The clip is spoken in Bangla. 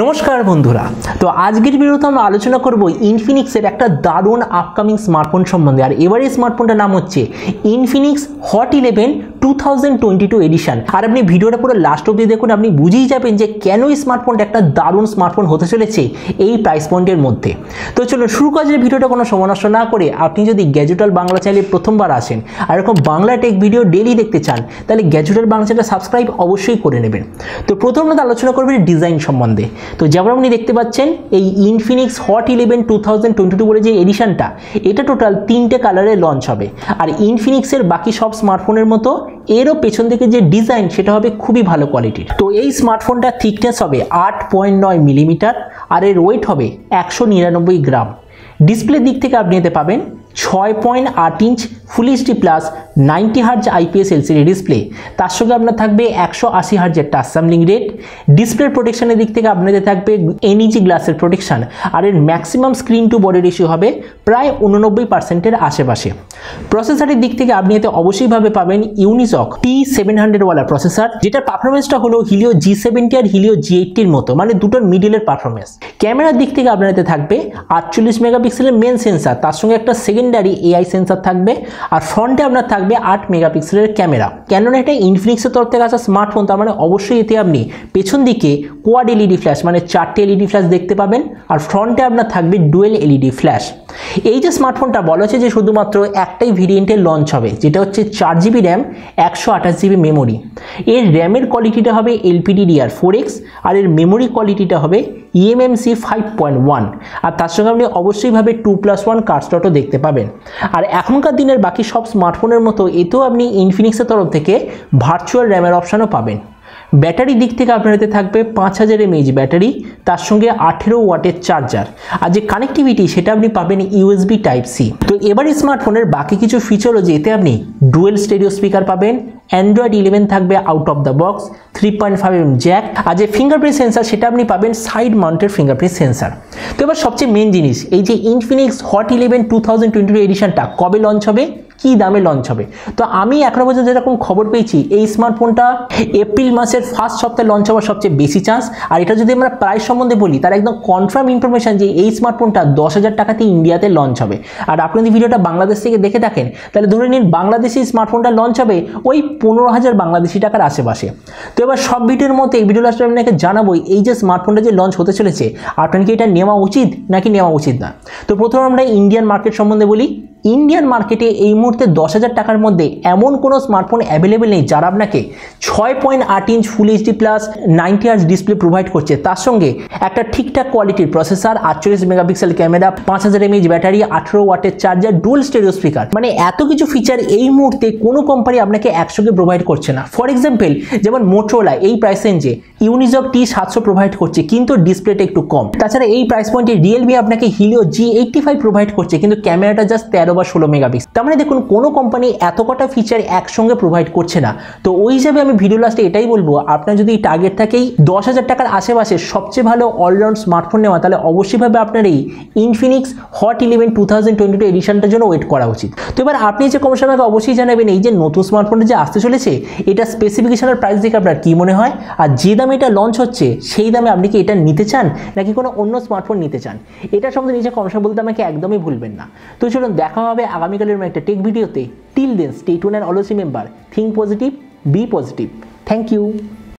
নমস্কার বন্ধুরা, তো আজকের ভিডিওতে আমরা আলোচনা করব ইনফিনিক্সের একটা দারুণ আপকামিং স্মার্টফোন সম্বন্ধে। আর এবারে স্মার্টফোনটার নাম হচ্ছে ইনফিনিক্স হট 11 2022 এডিশন। আর আপনি ভিডিওটা পুরো লাস্ট অবধি দেখুন, আপনি বুঝেই যাবেন যে কেন এই স্মার্টফোনটা একটা দারুণ স্মার্টফোন হতে চলেছে এই প্রাইস পয়েন্টের মধ্যে। তো চলুন শুরু করা যায় ভিডিওটা কোনো সময় নষ্ট না করে। আপনি যদি গ্যাজেট ওয়ার্ল্ড বাংলা চ্যানেলে প্রথমবার আসেন আর এরকম বাংলা টেক ভিডিও ডেইলি দেখতে চান, তাহলে গ্যাজেট ওয়ার্ল্ড বাংলা চ্যানেলটা সাবস্ক্রাইব অবশ্যই করে নেবেন। তো প্রথমত আলোচনা করবেন ডিজাইন সম্বন্ধে। তো যেমন আপনি দেখতে পাচ্ছেন এই ইনফিনিক্স হট 11 2022 বলে যে এডিশনটা, এটা টোটাল 3টে কালারে লঞ্চ হবে। আর ইনফিনিক্সের বাকি সব স্মার্টফোনের মতো এরও পেছন থেকে যে ডিজাইন সেটা হবে খুবই ভালো কোয়ালিটির। তো এই স্মার্টফোনটা থিকনেস হবে 8.9 মিলিমিটার আর এর ওয়েট হবে 199 গ্রাম। ডিসপ্লে দিক থেকে আপনি এতে পাবেন 6.8 inch full HD plus 90 hertz IPS LCD display. তার সঙ্গে আপনার থাকবে 180 হার্জের টাচ স্যাম্পলিং রেট। ডিসপ্লে প্রোটেকশনের দিক থেকে আপনাদের থাকবে এনইজি গ্লাসের প্রোটেকশন। আর এর maximum screen to body ratio হবে প্রায় 89%-এর আশেপাশে। প্রসেসরের দিক থেকে আপনি এতে অবশ্যইভাবে পাবেন ইউনিসক T700 ওয়ালা প্রসেসর, যেটার পারফরমেন্সটা হলো হিলিও G70 আর হিলিও G80-র মতো, মানে দুটোর মিডিলের পারফরমেন্স। ক্যামেরার দিক থেকে আপনার এতে থাকবে 48 মেগাপিক্সেলের মেন সেন্সার, তার সঙ্গে একটা সেকেন্ডারি এআই সেন্সার থাকবে। আর ফ্রন্টে আপনার থাকবে 8 মেগাপিক্সেলের ক্যামেরা। কেননা এটা ইনফিনিক্সের তরফ থেকে আসা স্মার্টফোন, তার মানে অবশ্যই এতে আপনি পেছন দিকে কোয়াড এলইডি ফ্ল্যাশ, মানে 4টে এলইডি ফ্ল্যাশ দেখতে পাবেন। আর ফ্রন্টে আপনার থাকবে ডুয়েল এলইডি ফ্ল্যাশ। এই যে স্মার্টফোনটা বলা হচ্ছে যে শুধুমাত্র একটাই ভেরিয়েন্টে লঞ্চ হবে, যেটা হচ্ছে 4GB র্যাম 128GB মেমোরি। এর র্যামের কোয়ালিটিটা হবে LPDDR4X আর এর মেমোরি কোয়ালিটিটা হবে eMMC 5.1। আর তার সঙ্গে আপনি অবশ্যইভাবে 2+1 কার্ড স্লটও দেখতে পাবেন। আর এখনকার দিনের বাকি সব স্মার্টফোনের মতো এতেও আপনি ইনফিনিক্সের তরফ থেকে ভার্চুয়াল র্যামের অপশানও পাবেন। ব্যাটারি দিক থেকে আপনার এতে থাকবে 5000 mAh ব্যাটারি, তার সঙ্গে 18 ওয়াটের চার্জার। আর যে কানেক্টিভিটি সেটা আপনি পাবেন USB Type-C। তো এবার স্মার্টফোনের বাকি কিছু ফিচার হলো যে এতে আপনি ডুয়েল স্টেরিও স্পিকার পাবেন, অ্যান্ড্রয়েড 11 থাকবে out of the box, 3.5mm jack. আর যে ফিঙ্গারপ্রিন্ট সেন্সার সেটা আপনি পাবেন সাইড মাউন্টেড ফিঙ্গারপ্রিন্ট সেন্সার। তো এবার সবচেয়ে মেন জিনিস, এই যে ইনফিনিক্স হট 11 2022 এডিশনটা কবে লঞ্চ হবে, কি দামে লঞ্চ হবে। তো আমি এখনো পর্যন্ত যেরকম খবর পেয়েছি এই স্মার্টফোনটা এপ্রিল মাসের ফার্স্ট সপ্তাহে লঞ্চ হওয়ার সবচেয়ে বেশি চান্স। আর এটা যদি আমরা প্রাইস সম্বন্ধে বলি, তার একদম কনফার্ম ইনফরমেশন যে এই স্মার্টফোনটা 10,000 টাকাতে ইন্ডিয়াতে লঞ্চ হবে। আর আপনি যদি ভিডিওটা বাংলাদেশ থেকে দেখে থাকেন, তাহলে ধরে নিন বাংলাদেশি স্মার্টফোনটা লঞ্চ হবে ওই 15,000 বাংলাদেশি টাকার আশেপাশে। তো এবার সব ভিডিওর মধ্যে এই ভিডিও লাস্টে আপনাকে জানাবো এই যে স্মার্টফোনটা যে লঞ্চ হতে চলেছে, আপনার কি এটা নেওয়া উচিত নাকি নেওয়া উচিত না। তো প্রথমে আমরা ইন্ডিয়ান মার্কেট সম্বন্ধে বলি। ইন্ডিয়ান মার্কেটে এই মুহূর্তে 10,000 টাকার মধ্যে এমন কোনো স্মার্টফোন অ্যাভেলেবেল নেই যারা আপনাকে 6.8 inch full HD plus 90 hertz display provide করছে, তার সঙ্গে একটা ঠিকঠাক কোয়ালিটির processor, 48 megapixel camera, 5000 mAh battery, 18 ওয়াটের চার্জার, ডুয়াল স্টেরিও স্পিকার। মানে এত কিছু ফিচার এই মুহূর্তে কোনো কোম্পানি আপনাকে একসঙ্গে প্রোভাইড করছে না। ফর এক্সাম্পল যেমন মোটরোলা এই প্রাইস রেঞ্জে ইউনিসক T700 প্রোভাইড করছে, কিন্তু ডিসপ্লেটা একটু কম। তাছাড়া এই প্রাইস পয়েন্টে রিয়েলমি আপনাকে হিলিও G85 প্রোভাইড করছে, কিন্তু ক্যামেরাটা জাস্ট 13 বা 16 মেগাপিক্সেল। তার মানে দেখুন কোনো কোম্পানি এত কটা ফিচার একসঙ্গে প্রোভাইড করছে না। তো ওই হিসাবে আমি ভিডিও লাস্টে এটাই বলবো, আপনার যদি টার্গেট থাকেই 10,000 টাকার আশেপাশে সবচেয়ে ভালো অলরাউন্ড স্মার্টফোন নেওয়া, তাহলে অবশ্যইভাবে আপনার এই ইনফিনিক্স হট 11 2022 এডিশনটার জন্য ওয়েট করা উচিত। তো এবার আপনি যে কমেন্টে আমাকে অবশ্যই জানাবেন এই যে নতুন স্মার্টফোনটা যে আসতে চলেছে, এটা স্পেসিফিকেশনের প্রাইস দেখে আপনার কি মনে হয়, আর যে দামে এটা লঞ্চ হচ্ছে সেই দামে আপনি কি এটা নিতে চান নাকি কোনো অন্য স্মার্টফোন নিতে চান। এটা সম্বন্ধে নিজে কমেন্টে বলতে আমাকে একদমই ভুলবেন না। তো চলুন দেখা হবে আগামীকালের একটা টেক ভিডিওতে। Till then stay tuned and always remember, think positive, be positive. Thank you.